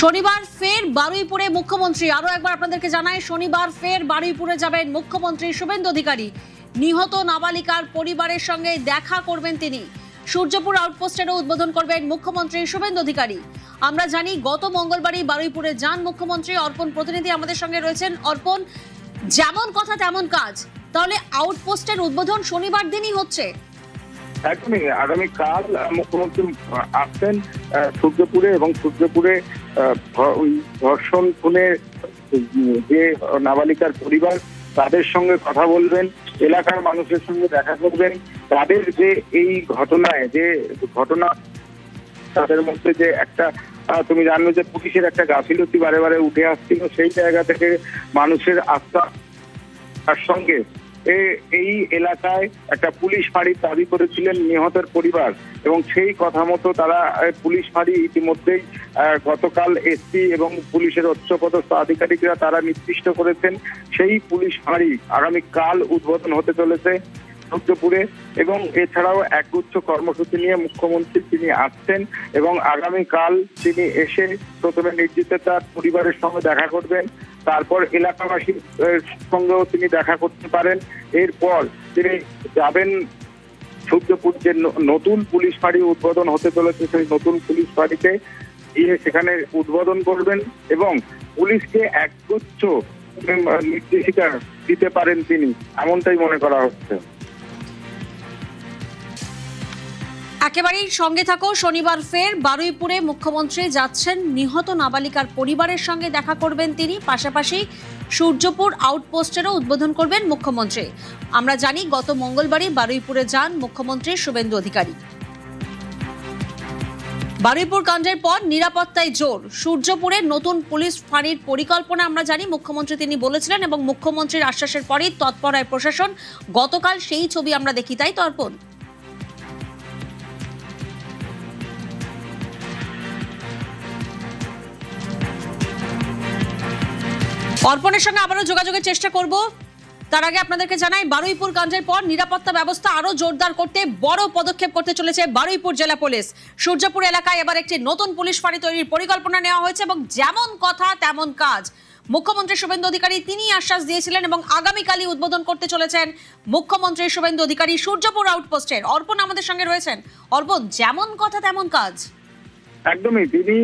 শনিবার ফের বারুইপুরে মুখ্যমন্ত্রী। আরো একবার আপনাদেরকে জানাই, শনিবার ফের বারুইপুরে যাবেন মুখ্যমন্ত্রী শুভেন্দু অধিকারী। নিহত নাবালিকার পরিবারের সঙ্গে দেখা করবেন তিনি। সূর্যপুর আউটপোস্টেরও উদ্বোধন করবেন মুখ্যমন্ত্রী শুভেন্দু অধিকারী। আমরা জানি গত মঙ্গলবারই বারুইপুরে যান মুখ্যমন্ত্রী। অর্পণ প্রতিনিধি আমাদের সঙ্গে রয়েছেন। অর্পণ, যেমন কথা তেমন কাজ, তাহলে আউটপোস্টের উদ্বোধন শনিবার দিনই হচ্ছে? একদমই, আগামীকাল মুখ্যমন্ত্রী আসছেন সূর্যপুরে এবং সূর্যপুরে ধর্ষণ খুনে যে নাবালিকার পরিবার তাদের সঙ্গে কথা বলবেন, এলাকার মানুষের সঙ্গে দেখা করবেন। তাদের যে এই ঘটনায় যে ঘটনা, তাদের মধ্যে যে একটা তুমি জানো যে পুলিশের একটা গাফিলতি বারে বারে উঠে আসছিল, সেই জায়গা থেকে মানুষের আস্থা তার সঙ্গে এই এলাকায় একটা পুলিশ ফাঁড়ির দাবি করেছিলেন নিহতের পরিবার, এবং সেই কথা মতো তারা পুলিশ ফাঁড়ি ইতিমধ্যেই গতকাল এসপি এবং পুলিশের উচ্চপদস্থ আধিকারিকরা তারা নির্দিষ্ট করেছেন। সেই পুলিশ ফাঁড়ি আগামীকাল উদ্বোধন হতে চলেছে সূর্যপুরে, এবং এছাড়াও একগুচ্ছ কর্মসূচি নিয়ে মুখ্যমন্ত্রী তিনি আসছেন এবং আগামীকাল তিনি এসে প্রথমে নির্যাতিতার পরিবারের সঙ্গে দেখা করবেন, তারপর এলাকাবাসীর সঙ্গেও তিনি দেখা করতে পারেন। এরপর তিনি যাবেন সূর্যপুর যে নতুন পুলিশ ফাঁড়ি উদ্বোধন হতে চলেছে, সেই নতুন পুলিশ ফাঁড়িতে গিয়ে সেখানে উদ্বোধন করবেন এবং পুলিশকে একগুচ্ছ নির্দেশিকা দিতে পারেন তিনি, এমনটাই মনে করা হচ্ছে। একেবারেই সঙ্গে থাকো। শনিবার ফের বারুইপুরে মুখ্যমন্ত্রী যাচ্ছেন, নিহত নাবালিকার পরিবারের সঙ্গে দেখা করবেন তিনি, পাশাপাশি সূর্যপুর আউটপোস্টেরও উদ্বোধন করবেন মুখ্যমন্ত্রী। আমরা জানি গত মঙ্গলবারই বারুইপুরে যান মুখ্যমন্ত্রী শুভেন্দু অধিকারী। বারুইপুর কাণ্ডের পর নিরাপত্তায় জোর। সূর্যপুরে নতুন পুলিশ ফাঁড়ির পরিকল্পনা আমরা জানি মুখ্যমন্ত্রী তিনি বলেছিলেন, এবং মুখ্যমন্ত্রীর আশ্বাসের পরই তৎপর হয় প্রশাসন। গতকাল সেই ছবি আমরা দেখি, তাই তো অর্পণ? অর্পণের সঙ্গে আবারও যোগাযোগের চেষ্টা করব। তার আগে আপনাদেরকে জানাই, বারুইপুর কাণ্ডের পর নিরাপত্তা ব্যবস্থা আরো জোরদার করতে বড় পদক্ষেপ করতে চলেছে বারুইপুর জেলা পুলিশ। সূর্যপুর এলাকায় এবার একটি নতুন পুলিশ ফাঁড়ি তৈরির পরিকল্পনা নেওয়া হয়েছে, এবং যেমন কথা তেমন কাজ। মুখ্যমন্ত্রী শুভেন্দু অধিকারী তিনি আশ্বাস দিয়েছিলেন, এবং আগামীকালই উদ্বোধন করতে চলেছেন মুখ্যমন্ত্রী শুভেন্দু অধিকারী সূর্যপুর আউটপোস্টের। অর্পণ আমাদের সঙ্গে রয়েছেন। অর্পণ, যেমন কথা তেমন কাজ? একদমই, তিনি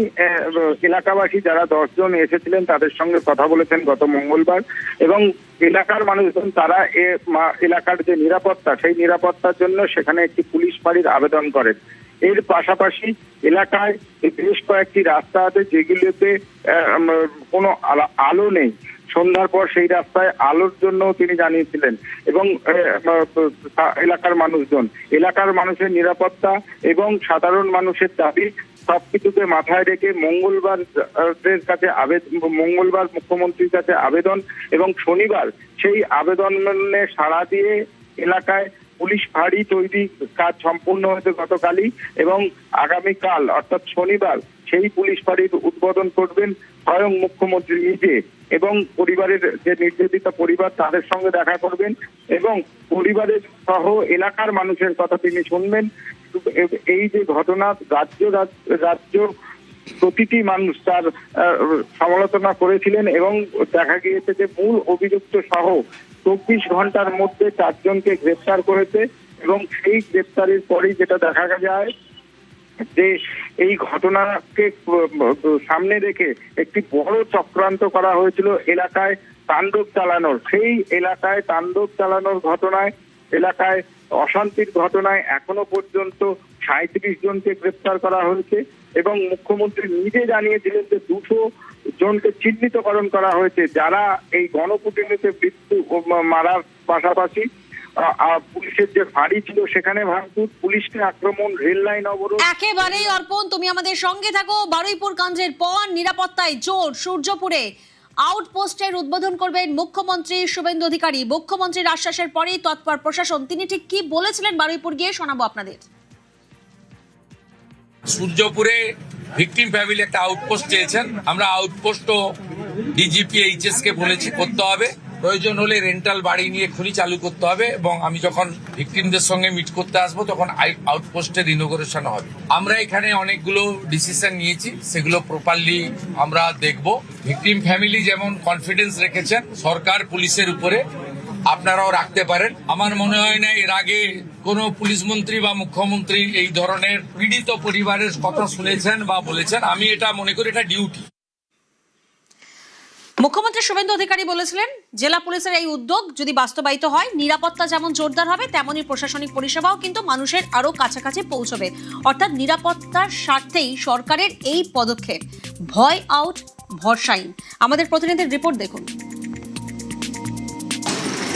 এলাকাবাসী যারা 10 জন এসেছিলেন তাদের সঙ্গে কথা বলেছেন গত মঙ্গলবার, এবং এলাকার মানুষজন তারা এলাকার যে নিরাপত্তা, সেই নিরাপত্তার জন্য সেখানে একটি পুলিশ ফাঁড়ির আবেদন করেন। এর পাশাপাশি এলাকায় বেশ কয়েকটি রাস্তা আছে যেগুলোতে কোনো আলো নেই। সন্ধ্যার পর সেই রাস্তায় আলোর জন্য তিনি জানিয়েছিলেন, এবং এলাকার এলাকার মানুষের নিরাপত্তা এবং সাধারণ মানুষের দাবি সবকিছুকে মাথায় রেখে মঙ্গলবার মুখ্যমন্ত্রীর কাছে আবেদন, এবং শনিবার সেই আবেদনে সাড়া দিয়ে এলাকায় পুলিশ ফাঁড়ি তৈরি কাজ সম্পূর্ণ হয়েছে গতকালই, এবং আগামীকাল অর্থাৎ শনিবার সেই পুলিশ ফাঁড়ির উদ্বোধন করবেন স্বয়ং মুখ্যমন্ত্রী নিজে, এবং পরিবারের যে নির্যাতিতা পরিবার তাদের সঙ্গে দেখা করবেন, এবং পরিবারের সহ এলাকার মানুষের কথা তিনি শুনবেন। এই যে ঘটনা, রাজ্য প্রতিটি মানুষ তার সমালোচনা করেছিলেন, এবং দেখা গিয়েছে যে মূল অভিযুক্ত সহ 24 ঘন্টার মধ্যে 4 জনকে গ্রেফতার করেছে, এবং সেই গ্রেফতারের পরেই যেটা দেখা যায় যে এই ঘটনাকে সামনে রেখে একটি বড় চক্রান্ত করা হয়েছিল এলাকায় তাণ্ডব চালানোর। সেই এলাকায় তাণ্ডব চালানোর ঘটনায়, এলাকায় অশান্তির ঘটনায় এখনো পর্যন্ত 37 জনকে গ্রেফতার করা হয়েছে, এবং মুখ্যমন্ত্রী নিজে জানিয়েছিলেন যে 200 জনকে চিহ্নিতকরণ করা হয়েছে যারা এই গণপিটুনিতে মৃত্যু মারার পাশাপাশি পুলিশের যে ফাঁড়ি ছিল সেখানে ভাঙচুর, পুলিশকে আক্রমণ, রেল লাইন অবরোধ। একেবারেই অর্পণ, তুমি আমাদের সঙ্গে থাকো। বারুইপুর কাণ্ডের পর নিরাপত্তায় জোর। সূর্যপুরে আউটপোস্টের উদ্বোধন করবেন মুখ্যমন্ত্রী শুভেন্দু অধিকারী। মুখ্যমন্ত্রীর আশ্বাসের পরেই তৎপর প্রশাসন। তিনি ঠিক কি বলেছিলেন বারুইপুর গিয়ে শোনাবো আপনাদের। সূর্যপুরে ভিকটিম ফ্যামিলি একটা আউটপোস্ট চেয়েছেন, আমরা আউটপোস্টও ডিজিপি এইচএস কে বলেছি করতে হবে, প্রয়োজন হলে রেন্টাল বাড়ি নিয়ে এক্ষুনি চালু করতে হবে এবং আমি যখন ভিকটিমদের সঙ্গে মিট করতে আসবো তখন আউটপোস্টের ইনোগ্রেশন হবে। আমরা এখানে অনেকগুলো ডিসিশন নিয়েছি, সেগুলো প্রপারলি আমরা দেখব। ভিকটিম ফ্যামিলি যেমন কনফিডেন্স রেখেছেন সরকার পুলিশের উপরে, আপনারাও রাখতে পারেন। আমার মনে হয় না এর আগে কোনো পুলিশ মন্ত্রী বা মুখ্যমন্ত্রী এই ধরনের পীড়িত পরিবারের কথা শুনেছেন বা বলেছেন। আমি এটা মনে করি এটা ডিউটি। মুখ্যমন্ত্রী শুভেন্দু অধিকারী বলেছিলেন জেলা পুলিশের এই উদ্যোগ যদি বাস্তবায়িত হয় নিরাপত্তা যেমন জোরদার হবে তেমনি প্রশাসনিক পরিষেবাও কিন্তু মানুষের আরো কাছাকাছি পৌঁছবে। অর্থাৎ নিরাপত্তার স্বার্থেই সরকারের এই পদক্ষেপ। ভয় আউট, ভরসা ইন। আমাদের প্রতিনিধির রিপোর্ট দেখুন।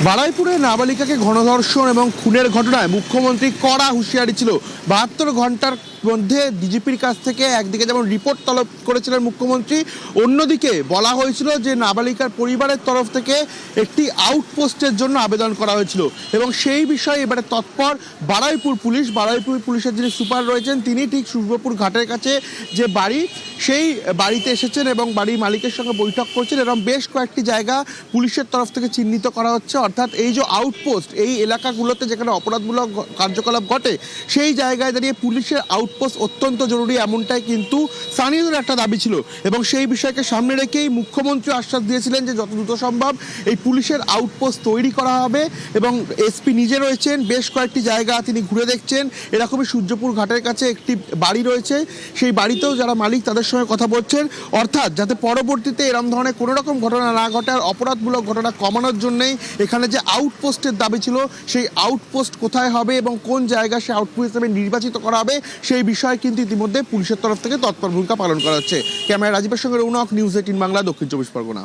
বারুইপুরে নাবালিকাকে গণধর্ষণ এবং খুনের ঘটনায় মুখ্যমন্ত্রী কড়া হুঁশিয়ারি ছিল। 72 ঘন্টার মধ্যে ডিজিপির কাছ থেকে একদিকে যেমন রিপোর্ট তলব করেছিলেন মুখ্যমন্ত্রী, অন্যদিকে বলা হয়েছিল যে নাবালিকার পরিবারের তরফ থেকে একটি আউটপোস্টের জন্য আবেদন করা হয়েছিল এবং সেই বিষয়ে এবারে তৎপর বারুইপুর পুলিশ। বারুইপুর পুলিশের যিনি সুপার রয়েছেন তিনি ঠিক সূর্যপুর ঘাটের কাছে যে বাড়ি, সেই বাড়িতে এসেছেন এবং বাড়ির মালিকের সঙ্গে বৈঠক করছেন এবং বেশ কয়েকটি জায়গা পুলিশের তরফ থেকে চিহ্নিত করা হচ্ছে। অর্থাৎ এই যে আউটপোস্ট, এই এলাকাগুলোতে যেখানে অপরাধমূলক কার্যকলাপ ঘটে সেই জায়গায় দাঁড়িয়ে পুলিশের আউটপোস্ট অত্যন্ত জরুরি, এমনটাই কিন্তু স্থানীয়দের একটা দাবি ছিল এবং সেই বিষয়কে সামনে রেখেই মুখ্যমন্ত্রী আশ্বাস দিয়েছিলেন যে যত দ্রুত সম্ভব এই পুলিশের আউটপোস্ট তৈরি করা হবে এবং এসপি নিজে রয়েছেন, বেশ কয়েকটি জায়গা তিনি ঘুরে দেখছেন। এরকমই সূর্যপুর ঘাটের কাছে একটি বাড়ি রয়েছে, সেই বাড়িতেও যারা মালিক তাদের সঙ্গে কথা বলছেন। অর্থাৎ যাতে পরবর্তীতে এরকম ধরনের কোনো রকম ঘটনা না ঘটে আর অপরাধমূলক ঘটনা কমানোর জন্যই এখানে যে আউটপোস্টের দাবি ছিল সেই আউটপোস্ট কোথায় হবে এবং কোন জায়গায় সে আউটপোস্ট হিসেবে নির্বাচিত করা হবে সেই বিষয়ে কিন্তু ইতিমধ্যে পুলিশের তরফ থেকে তৎপর ভূমিকা পালন করা হচ্ছে। ক্যামেরায় রাজীবের সঙ্গে রৌনক, নিউজ 18 বাংলা, দক্ষিণ 24 পরগনা।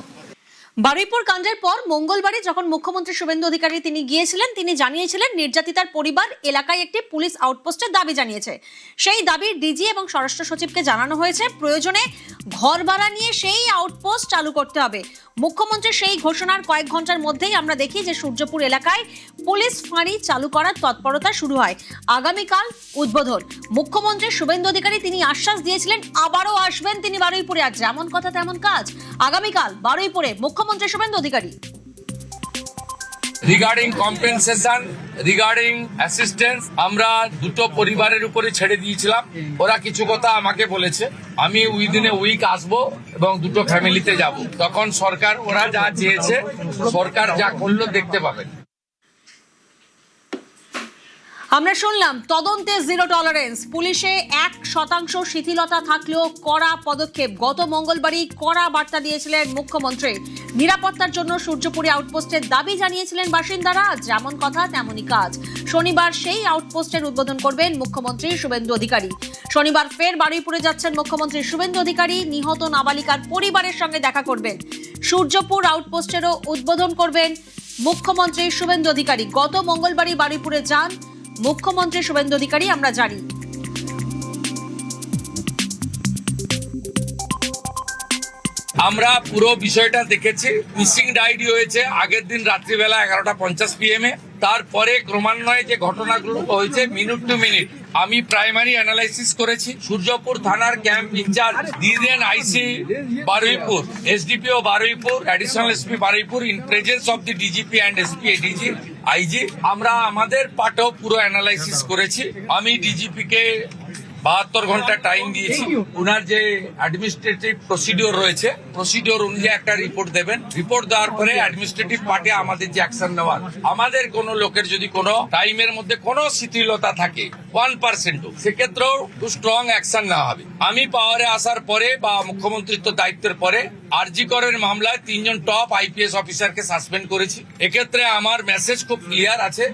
বারুইপুর কাণ্ডের পর মঙ্গলবারই যখন মুখ্যমন্ত্রী শুভেন্দু অধিকারী তিনি গিয়েছিলেন, তিনি জানিয়েছিলেন নির্যাতিতার পরিবার এলাকায় একটি পুলিশ আউটপোস্টের দাবি জানিয়েছে। সেই দাবির ডিজি এবং স্বরাষ্ট্র সচিবকে জানানো হয়েছে প্রয়োজনে ঘর ভাড়া নিয়ে সেই আউটপোস্ট চালু করতে হবে। মুখ্যমন্ত্রী সেই ঘোষণার কয়েক ঘন্টার মধ্যেই আমরা দেখি যে সূর্যপুর এলাকায় পুলিশ ফাঁড়ি চালু করার তৎপরতা শুরু হয়। আগামীকাল উদ্বোধন। মুখ্যমন্ত্রী শুভেন্দু অধিকারী তিনি আশ্বাস দিয়েছিলেন আবারও আসবেন তিনি বারুইপুরে। আর যেমন কথা তেমন কাজ। আগামীকাল বারুইপুরে মুখ্যমন্ত্রী Suvendu Adhikari. Regarding compensation, regarding assistance আমরা দুটো পরিবারের উপরে ছেড়ে দিয়েছিলাম। ওরা কিছু কথা আমাকে বলেছে, আমি উইদিন এ উইক আসবো এবং দুটো ফ্যামিলিতে যাব। তখন সরকার ওরা যা চেয়েছে সরকার যা করলো দেখতে পাবেন। আমরা শুনলাম তদন্তে জিরো টলারেন্স, পুলিশে 1% শিথিলতা থাকলেও কড়া পদক্ষেপ। গত মঙ্গলবারই কড়া বার্তা দিয়েছিলেন মুখ্যমন্ত্রী। নিরাপত্তার জন্য সূর্যপুরে আউটপোস্টের দাবি জানিয়েছিলেন বাসিন্দারা। যেমন কথা তেমনই কাজ। শনিবার সেই আউটপোস্টের উদ্বোধন করবেন মুখ্যমন্ত্রী শুভেন্দু অধিকারী। শনিবার ফের বারুইপুরে যাচ্ছেন মুখ্যমন্ত্রী শুভেন্দু অধিকারী। নিহত নাবালিকার পরিবারের সঙ্গে দেখা করবেন। সূর্যপুর আউটপোস্টেরও উদ্বোধন করবেন মুখ্যমন্ত্রী শুভেন্দু অধিকারী। গত মঙ্গলবারই বারুইপুরে যান মুখ্যমন্ত্রী শুভেন্দু অধিকারী, আমরা জানি। আমরা পুরো বিষয়টা দেখেছি। মিসিং ডায়েরি হয়েছে আগের দিন রাত্রিবেলা 11:50 PM তারপরে ক্রমান্বয়ে যে ঘটনাগুলো হয়েছে মিনিট টু মিনিট আমি প্রাইমারি অ্যানালাইসিস করেছি। সূর্যপুর থানার ক্যাম্প ইনচার্জ দিদেন IC Baruipur, SDPO Baruipur, additional SP Baruipur in presence of the DGP and SP ADG IG আমরা আমাদের পার্টও পুরো অ্যানালাইসিস করেছি। আমি ডিজিপি কে 72 ঘন্টা টাইম দিয়েছি। উনার যে অ্যাডমিনিস্ট্রেটিভ প্রসিডিওর রয়েছে প্রসিডিওর অনুযায়ী একটা রিপোর্ট দেবেন। রিপোর্ট দেওয়ার পরে অ্যাডমিনিস্ট্রেটিভ পার্টে আমাদের যে অ্যাকশন নেওয়ার, আমাদের কোনো লোকের যদি কোনো টাইমের মধ্যে কোনো শিথিলতা থাকে 1%, সেক্ষেত্রেও স্ট্রং অ্যাকশন নেওয়া হবে। আমি পাওয়ারে আসার পরে বা মুখ্যমন্ত্রিত্ব দায়িত্বের পরে আরজি করের মামলায় 3 জন টপ IPS অফিসারকে সাসপেন্ড করেছি। এক্ষেত্রে আমার মেসেজ খুব ক্লিয়ার আছে।